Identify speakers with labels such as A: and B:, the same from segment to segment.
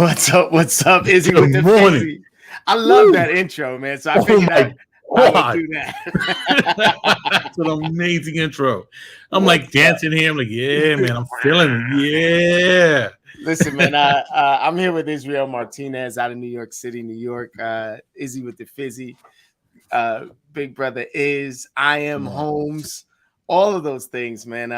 A: What's up? What's up? Izzy with the
B: morning.
A: Fizzy. I love that intro, man. So I
B: Oh
A: figured
B: my
A: I would
B: God.
A: do that.
B: That's an amazing intro. I'm
A: What's
B: like dancing here. I'm like, yeah, man, I'm feeling it. Yeah.
A: Listen, man, I'm here with Israel Martinez out of New York City, New York. Izzy with the Fizzy. Big brother is. I am Holmes. All of those things, man.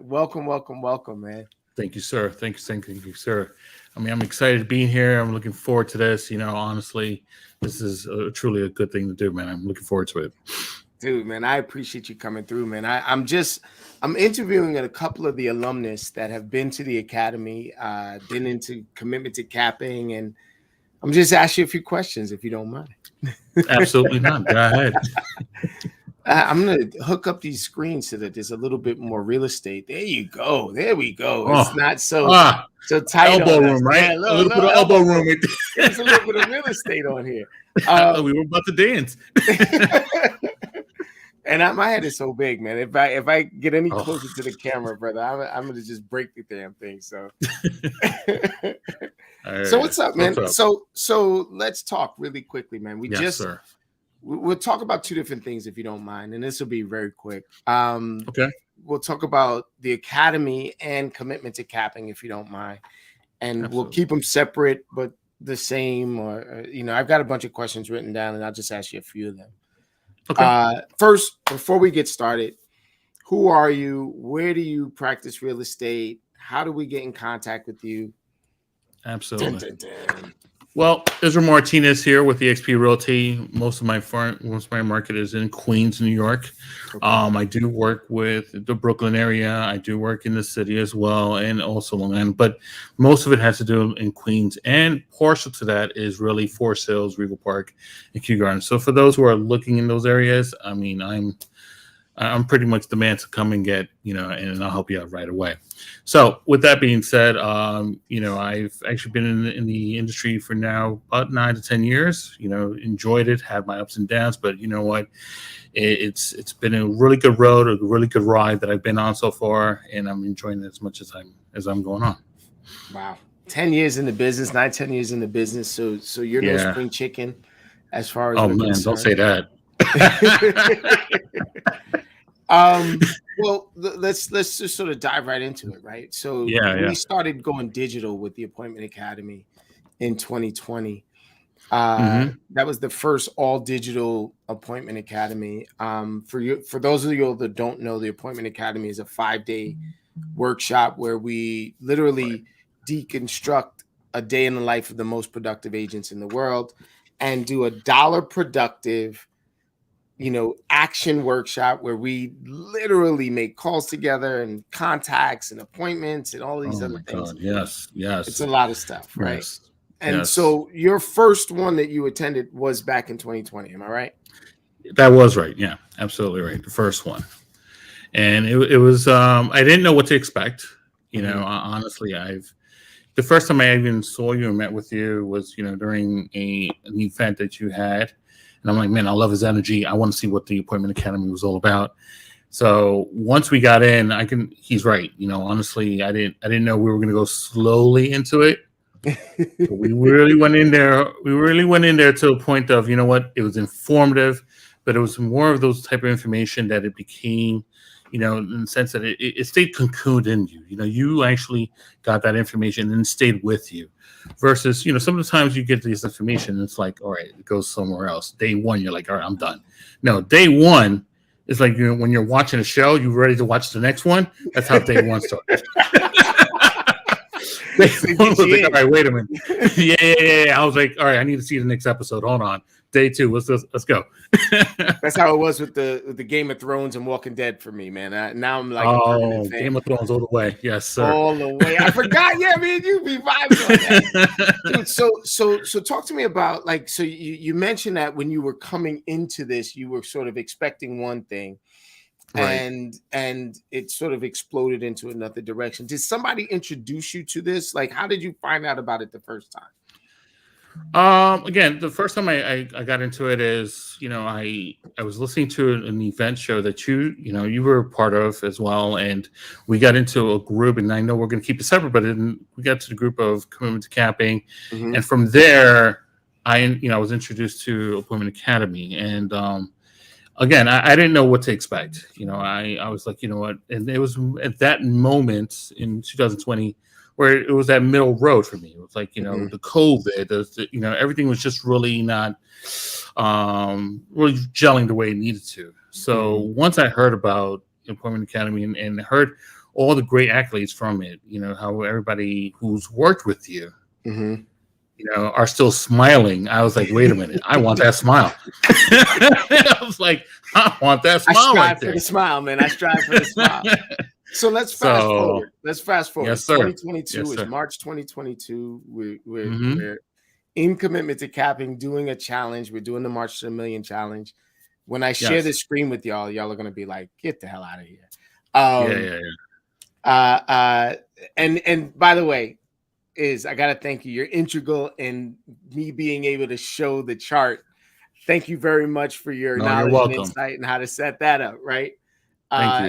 A: Welcome, man.
B: Thank you, sir. Thank you, sir. I mean, I'm excited to be here. I'm looking forward to this. You know, honestly, this is truly a good thing to do, man. I'm looking forward to it.
A: Dude, man, I appreciate you coming through, man. I'm interviewing a couple of the alumnus that have been to the academy, been into commitment to capping, and I'm just asking you a few questions if you don't mind.
B: Absolutely not. Go ahead.
A: I'm gonna hook up these screens so that there's a little bit more real estate. There you go. There we go. It's not so tight.
B: Elbow room, right?
A: Yeah,
B: a little bit of elbow room.
A: There's a little bit of real estate on here.
B: We were about to dance.
A: And my head is so big, man. If I get any closer to the camera, brother, I'm gonna just break the damn thing. So, so what's up, man? So let's talk really quickly, man. We'll talk about two different things if you don't mind, and this will be very quick.
B: Okay.
A: We'll talk about the academy and commitment to capping if you don't mind, and we'll keep them separate but the same. Or I've got a bunch of questions written down, and I'll just ask you a few of them.
B: Okay.
A: First, before we get started, who are you? Where do you practice real estate? How do we get in contact with you?
B: Absolutely. Dun, dun, dun. Well, Israel Martinez here with eXp Realty. Most of my market is in Queens, New York. Okay. I do work with the Brooklyn area. I do work in the city as well, and also Long Island. But most of it has to do in Queens, and partial to that is really Forest Hills, Regal Park, and Kew Gardens. So for those who are looking in those areas, I mean, I'm pretty much the man to come and get, and I'll help you out right away. So with that being said, I've actually been in the industry for now about 9 to 10 years, enjoyed it, had my ups and downs, but you know what, it's been a really good road, a really good ride that I've been on so far, and I'm enjoying it as much as I'm going on.
A: Wow. 10 years in the business, 10 years in the business. So you're no spring chicken as far as
B: concerned. Don't say that.
A: Well, let's just sort of dive right into it, right? So we started going digital with the Appointment Academy in 2020. That was the first all digital Appointment Academy. For those of you that don't know, the Appointment Academy is a 5-day workshop where we literally deconstruct a day in the life of the most productive agents in the world and do a dollar productive action workshop where we literally make calls together and contacts and appointments and all these other things.
B: God. Yes.
A: It's a lot of stuff, right?
B: Yes.
A: And so your first one that you attended was back in 2020. Am I right?
B: That was right. Yeah, absolutely right. The first one. And it was, I didn't know what to expect. Honestly, the first time I even saw you and met with you was, during an event that you had. And I'm like, man, I love his energy. I want to see what the Appointment Academy was all about. So once we got in, he's right. Honestly, I didn't know we were going to go slowly into it. But we really went in there. We really went in there to a point of, you know what, it was informative, but it was more of those type of information that it became, in the sense that it stayed cocooned in you. You actually got that information and it stayed with you. Versus, some of the times you get this information, and it's like, all right, it goes somewhere else. Day one, you're like, all right, I'm done. No, day one is like, when you're watching a show, you're ready to watch the next one. That's how day one started. Day one was like, all right, wait a minute. Yeah. I was like, all right, I need to see the next episode. Hold on. Day two, let's go.
A: That's how it was with the Game of Thrones and Walking Dead for me, man. Now I'm like,
B: Game of Thrones all the way, yes, sir,
A: all the way. I forgot, man, you be vibing on that. Dude, so talk to me about so you mentioned that when you were coming into this, you were sort of expecting one thing, right, and it sort of exploded into another direction. Did somebody introduce you to this? Like, how did you find out about it the first time?
B: Again, the first time I got into it is, I was listening to an event show that you were part of as well, and we got into a group, and I know we're going to keep it separate, but we got to the group of Commitment to Capping, and from there, I was introduced to Appointment Academy, and again, I didn't know what to expect. I was like, you know what, and it was at that moment in 2020 where it was that middle road for me. It was like, the COVID, everything was just really not really gelling the way it needed to. So once I heard about Employment Academy and heard all the great accolades from it, how everybody who's worked with you, are still smiling. I was like, wait a minute, I want that smile. I was like, I want that smile.
A: I strive for the smile, man. I strive for the smile. So let's fast forward. Yes, 2022 is March 2022. We're in Commitment to Capping, doing a challenge. We're doing the March to the Million challenge. When I share this screen with y'all are going to be like, get the hell out of here. And by the way, I got to thank you. You're integral in me being able to show the chart. Thank you very much for your knowledge and insight and how to set that up, right?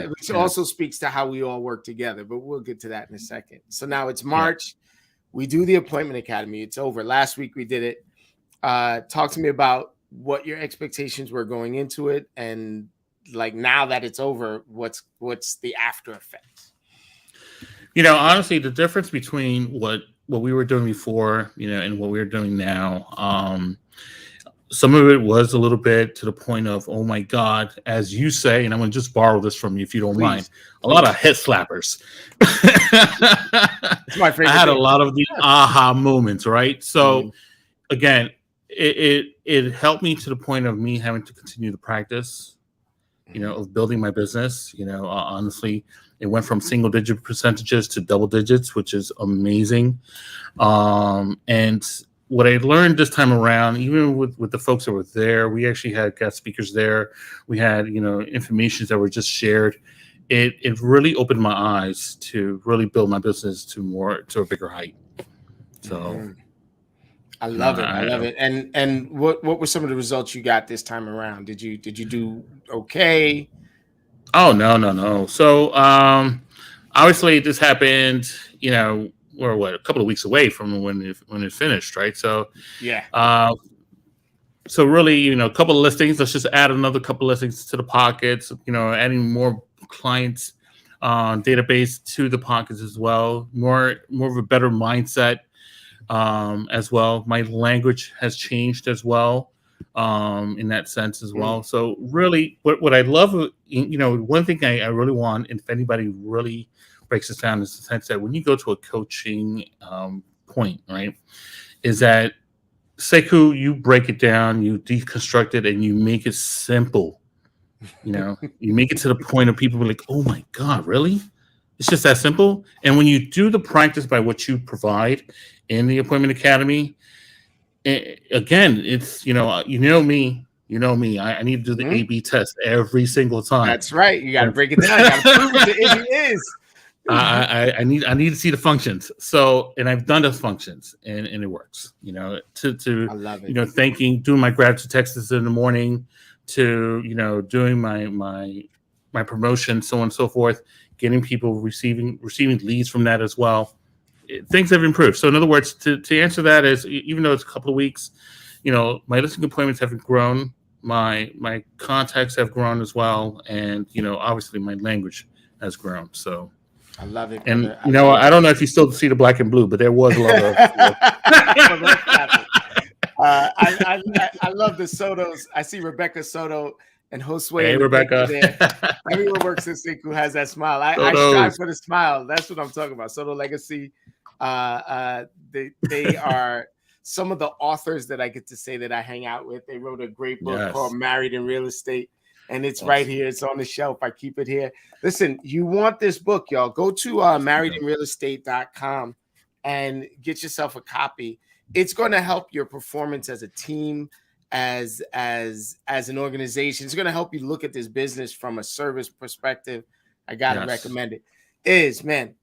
A: Which also speaks to how we all work together, but we'll get to that in a second. So now it's March. We do the Appointment Academy. It's over. Last week we did it. Talk to me about what your expectations were going into it, and like now that it's over, what's the after effects?
B: Honestly, the difference between what we were doing before, and what we're doing now, some of it was a little bit to the point of, oh my God, as you say, and I'm going to just borrow this from you if you don't mind, a lot of head slappers.
A: It's my favorite.
B: I had a lot of the aha moments, right? So again, it helped me to the point of me having to continue to practice, of building my business. Honestly, it went from single digit percentages to double digits, which is amazing. And what I learned this time around, even with the folks that were there, we actually had guest speakers there. We had, information that were just shared. It really opened my eyes to really build my business to a bigger height. So
A: I love it. I love it. And what were some of the results you got this time around? Did you do okay?
B: Oh, no. So obviously this happened, we're a couple of weeks away from when it finished, right? So so really, a couple of listings. Let's just add another couple of listings to the pockets. Adding more clients database to the pockets as well. More of a better mindset as well. My language has changed as well in that sense as well. So really, what I love, one thing I really want, and if anybody really breaks this down, is the sense that when you go to a coaching point, right, is that Sekou, you break it down, you deconstruct it, and you make it simple. You make it to the point of people be like, oh my God, really? It's just that simple. And when you do the practice by what you provide in the Appointment Academy, again, it's, me. I need to do the A/B test every single time.
A: That's right. You got to break it down. You got to prove it to it is.
B: I need to see the functions. So, and I've done those functions, and it works. I love it. Doing my gratitude texts in the morning, to doing my promotion, so on and so forth, getting people receiving leads from that as well. Things have improved. So in other words, to answer that is, even though it's a couple of weeks, my listing appointments have grown, my contacts have grown as well, and obviously my language has grown. So
A: I love it.
B: And I don't know if you still see the black and blue, but there was a lot of.
A: I love the Sotos. I see Rebecca Soto and Josue.
B: Hey, Rebecca.
A: There. Everyone works in Sync who has that smile. I strive for the smile. That's what I'm talking about. Soto Legacy. They are some of the authors that I get to say that I hang out with. They wrote a great book called Married in Real Estate. And it's right here. It's on the shelf. I keep it here. Listen, you want this book, y'all. Go to marriedinrealestate.com and get yourself a copy. It's going to help your performance as a team, as an organization. It's going to help you look at this business from a service perspective. I got to recommend it. Man,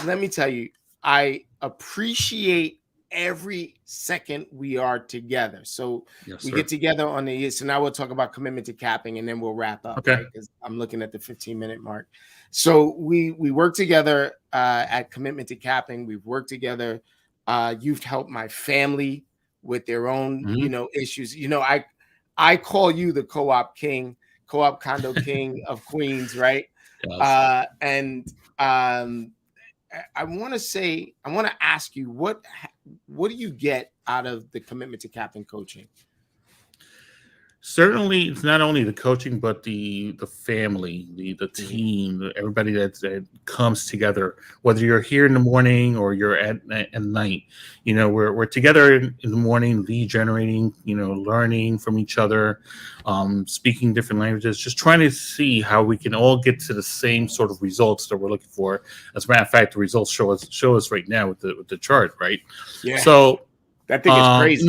A: let me tell you, I appreciate every second we are together. So
B: Yes,
A: we
B: sir.
A: get together on the, so now we'll talk about commitment to capping and then we'll wrap up,
B: Okay.
A: right? Because I'm looking at the 15-minute mark. So we work together at commitment to capping. We've worked together. You've helped my family with their own, issues. I call you the co-op king, co-op condo king of Queens, right?
B: Yes.
A: I want to ask you, what do you get out of the commitment to capping coaching?
B: Certainly, it's not only the coaching, but the family, the team, everybody that comes together. Whether you're here in the morning or you're at night, we're together in the morning, lead generating, learning from each other, speaking different languages, just trying to see how we can all get to the same sort of results that we're looking for. As a matter of fact, the results show us right now with the chart, right?
A: Yeah.
B: So
A: that thing is crazy.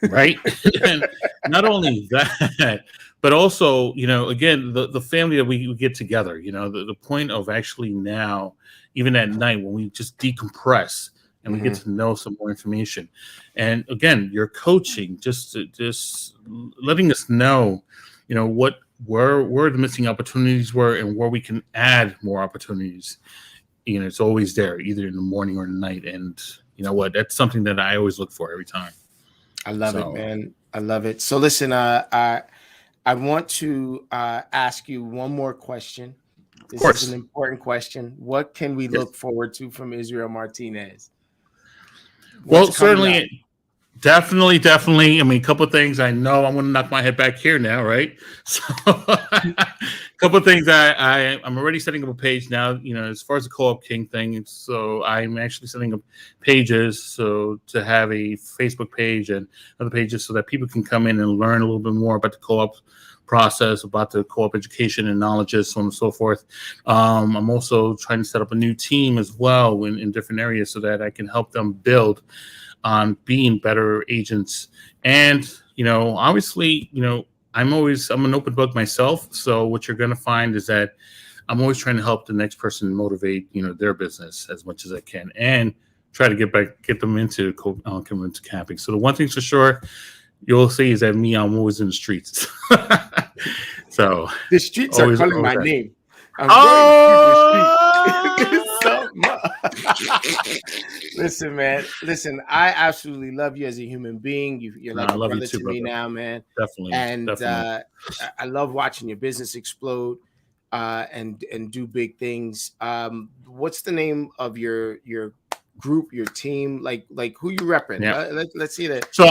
B: Right. And not only that, but also, again, the family that we get together, the point of actually now, even at night when we just decompress and we get to know some more information. And again, your coaching, just letting us know, where the missing opportunities were and where we can add more opportunities. It's always there, either in the morning or the night. And you know what? That's something that I always look for every time.
A: I love it, man. I love it. So listen, I want to ask you one more question. This is an important question. What can we look forward to from Israel Martinez?
B: Well, certainly, definitely. I mean, a couple of things. I know I'm going to knock my head back here now, right? So, a couple of things. I'm already setting up a page now. As far as the Co-op King thing, so I'm actually setting up pages so to have a Facebook page and other pages so that people can come in and learn a little bit more about the co-op process, about the co-op education and knowledge, so on and so forth. I'm also trying to set up a new team as well in different areas so that I can help them build on being better agents. And, obviously, I'm an open book myself. So what you're going to find is that I'm always trying to help the next person motivate, their business as much as I can and try to get them into commitment to capping. So the one thing's for sure, you'll see is that I'm always in the streets. So
A: the streets are calling my name. I'm Listen, man. Listen, I absolutely love you as a human being. You're like a brother to me now, man.
B: Definitely.
A: And I love watching your business explode and do big things. What's the name of your group, your team? Like who you repping?
B: Yeah.
A: Let's see that.
B: So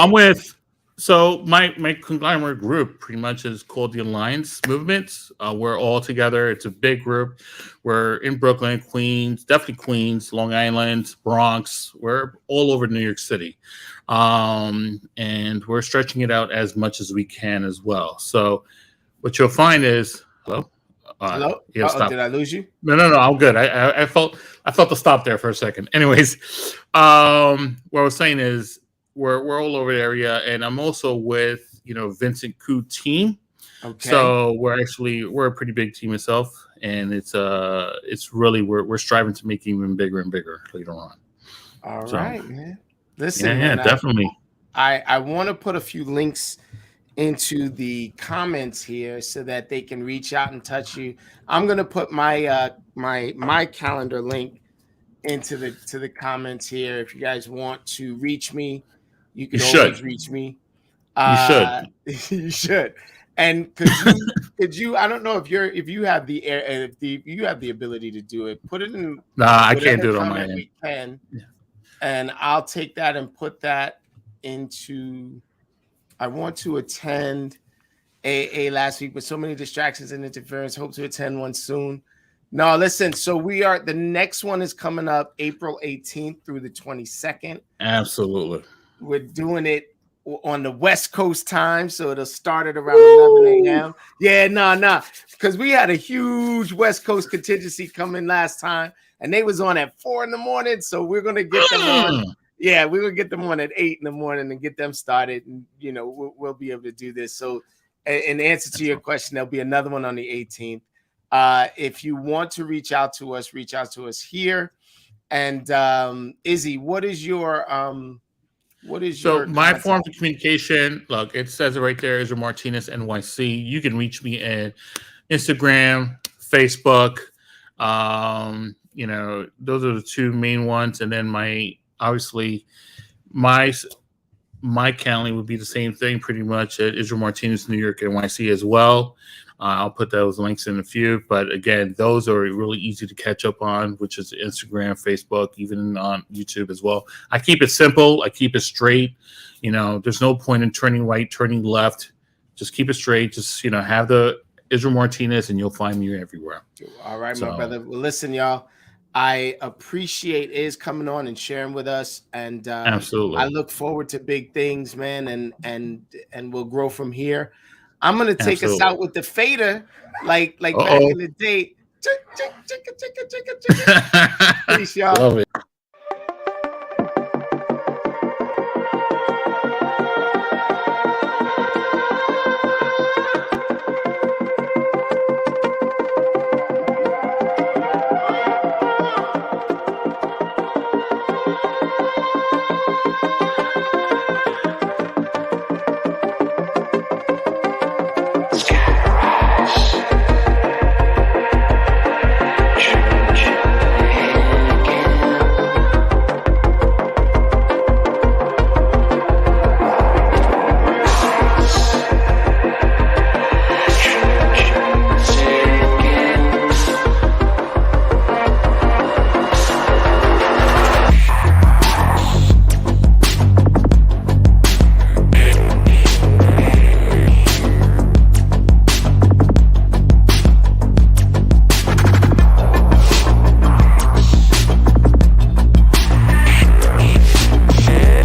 B: So my conglomerate group pretty much is called the Alliance Movement. We're all together. It's a big group. We're in Brooklyn, Queens, definitely Queens, Long Island, Bronx. We're all over New York City. And we're stretching it out as much as we can as well. So what you'll find is, hello?
A: Hello? Did I lose you?
B: No, I'm good. I felt the stop there for a second. Anyways, what I was saying is, we're all over the area, and I'm also with Vincent Koo team.
A: Okay.
B: So we're a pretty big team itself, and it's really we're striving to make it even bigger and bigger later on.
A: All right, man. Listen,
B: man, definitely.
A: I want to put a few links into the comments here so that they can reach out and touch you. I'm gonna put my my calendar link into the comments here. If you guys want to reach me, you can always reach me.
B: You should.
A: You should. And could you? I don't know if you have the ability to do it. Put it in.
B: Nah, I can't do it on my end.
A: We can, and I'll take that and put that into. I want to attend AA last week, but so many distractions and interference. Hope to attend one soon. No, listen. So the next one is coming up April 18th through the 22nd.
B: Absolutely.
A: We're doing it on the West Coast time, so it'll start at around 11 a.m. Yeah, no, because we had a huge West Coast contingency coming last time, and they was on at 4 a.m. So we're gonna get them on. Yeah, we're gonna get them on at 8 a.m. and get them started, and we'll be able to do this. So, in answer to your question, there'll be another one on the 18th. If you want to reach out to us here. And Izzy, what is your What is
B: So
A: your
B: my
A: contact?
B: forms of communication, look, it says it right there, Israel Martinez NYC. You can reach me at Instagram, Facebook. Those are the two main ones. And then obviously my county would be the same thing pretty much at Israel Martinez New York NYC as well. I'll put those links in a few, but again, those are really easy to catch up on, which is Instagram, Facebook, even on YouTube as well. I keep it simple. I keep it straight. There's no point in turning right, turning left. Just keep it straight. Just, have the Israel Martinez and you'll find me everywhere.
A: All right, my brother. Well, listen, y'all, I appreciate Iz coming on and sharing with us. And
B: absolutely.
A: I look forward to big things, man. And we'll grow from here. I'm gonna take us out with the fader, like back in the day. Peace, y'all.
B: Love it.